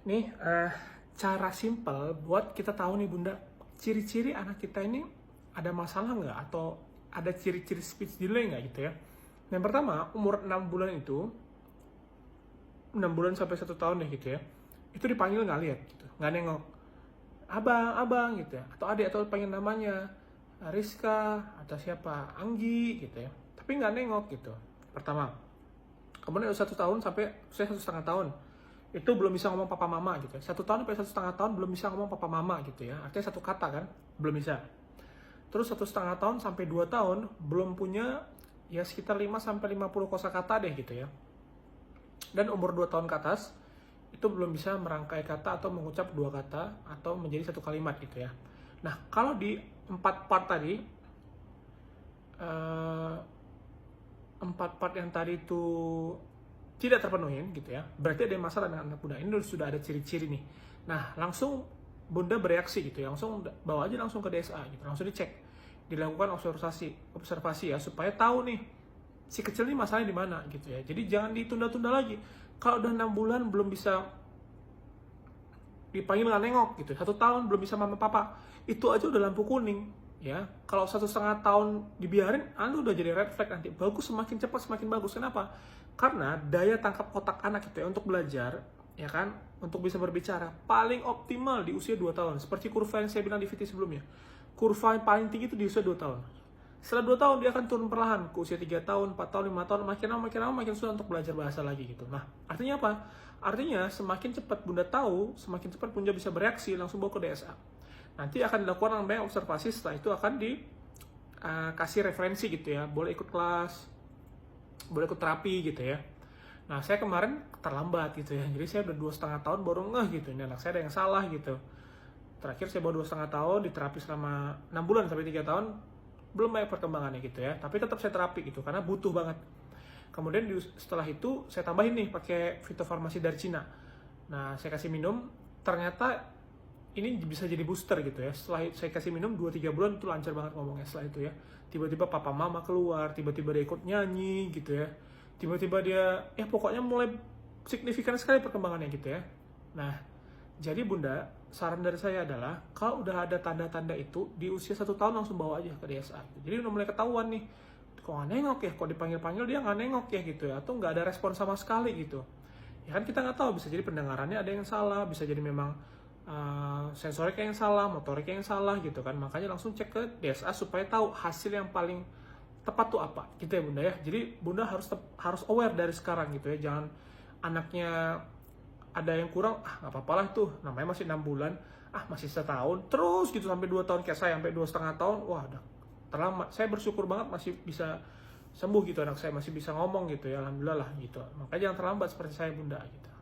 Nih, cara simple buat kita tahu nih Bunda, ciri-ciri anak kita ini ada masalah nggak atau ada ciri-ciri speech delay nggak gitu ya. Yang pertama, umur 6 bulan itu, 6 bulan sampai 1 tahun deh gitu ya, itu dipanggil nggak lihat gitu, nggak nengok. Abang, abang gitu ya, atau adik atau panggil namanya, Rizka, atau siapa, Anggi gitu ya. Tapi nggak nengok gitu, pertama. Kemudian udah 1 tahun sampai saya 1,5 tahun, itu belum bisa ngomong papa mama gitu ya. 1 tahun sampai 1,5 tahun belum bisa ngomong papa mama gitu ya, artinya satu kata kan belum bisa. Terus 1,5 tahun sampai 2 tahun belum punya ya sekitar 5 sampai 50 kosakata deh gitu ya. Dan umur 2 tahun ke atas itu belum bisa merangkai kata atau mengucap 2 kata atau menjadi satu kalimat gitu ya. Nah, kalau di 4 part tadi, 4 part yang tadi itu tidak terpenuhi gitu ya, berarti ada masalah dengan anak Bunda. Ini sudah ada ciri-ciri nih. Nah, langsung Bunda bereaksi gitu ya, langsung bawa aja langsung ke DSA gitu, langsung dicek, dilakukan observasi ya, supaya tahu nih si kecil ini masalahnya di mana gitu ya. Jadi jangan ditunda-tunda lagi. Kalau udah 6 bulan belum bisa dipanggil nggak nengok gitu, 1 tahun belum bisa mama papa, itu aja udah lampu kuning ya. Kalau 1,5 tahun dibiarin, anda udah jadi red flag nanti. Bagus, semakin cepat semakin bagus. Kenapa? Karena daya tangkap otak anak itu ya untuk belajar, ya kan, untuk bisa berbicara paling optimal di usia 2 tahun. Seperti kurva yang saya bilang di video sebelumnya, kurva yang paling tinggi itu di usia 2 tahun. Setelah 2 tahun dia akan turun perlahan ke usia 3 tahun, 4 tahun, 5 tahun, makin lama makin susah untuk belajar bahasa lagi gitu. Nah, artinya apa? Artinya semakin cepat Bunda tahu, semakin cepat Bunda bisa bereaksi, langsung bawa ke DSA. Nanti akan dilakukan namanya observasi, setelah itu akan dikasih referensi gitu ya. Boleh ikut kelas, boleh ikut terapi gitu ya. Nah, saya kemarin terlambat gitu ya. Jadi saya udah 2,5 tahun baru ngeh gitu, ini anak saya ada yang salah gitu. Terakhir saya bawa 2,5 tahun, diterapi selama 6 bulan sampai 3 tahun, belum banyak perkembangannya gitu ya. Tapi tetap saya terapi gitu, karena butuh banget. Kemudian setelah itu saya tambahin nih pakai fitofarmasi dari Cina. Nah, saya kasih minum, ternyata ini bisa jadi booster gitu ya. Setelah saya kasih minum 2-3 bulan itu lancar banget ngomongnya setelah itu ya. Tiba-tiba papa mama keluar, tiba-tiba dia ikut nyanyi gitu ya. Tiba-tiba dia, ya pokoknya mulai signifikan sekali perkembangannya gitu ya. Nah, jadi Bunda, saran dari saya adalah kalau udah ada tanda-tanda itu di usia 1 tahun langsung bawa aja ke DSA. Jadi udah mulai ketahuan nih, kok nggak nengok ya, kok dipanggil-panggil dia nggak nengok ya gitu ya, atau nggak ada respon sama sekali gitu. Ya kan kita nggak tahu, bisa jadi pendengarannya ada yang salah, bisa jadi memang sensoriknya yang salah, motoriknya yang salah gitu kan. Makanya langsung cek ke DSA supaya tahu hasil yang paling tepat tuh apa gitu ya Bunda ya. Jadi Bunda harus aware dari sekarang gitu ya. Jangan anaknya ada yang kurang, nggak apa-apa lah tuh, namanya masih 6 bulan, masih 1 tahun, terus gitu sampai 2 tahun, kayak saya sampai 2,5 tahun, wah udah terlambat. Saya bersyukur banget masih bisa sembuh gitu anak saya, masih bisa ngomong gitu ya, alhamdulillah lah gitu. Makanya jangan terlambat seperti saya Bunda gitu.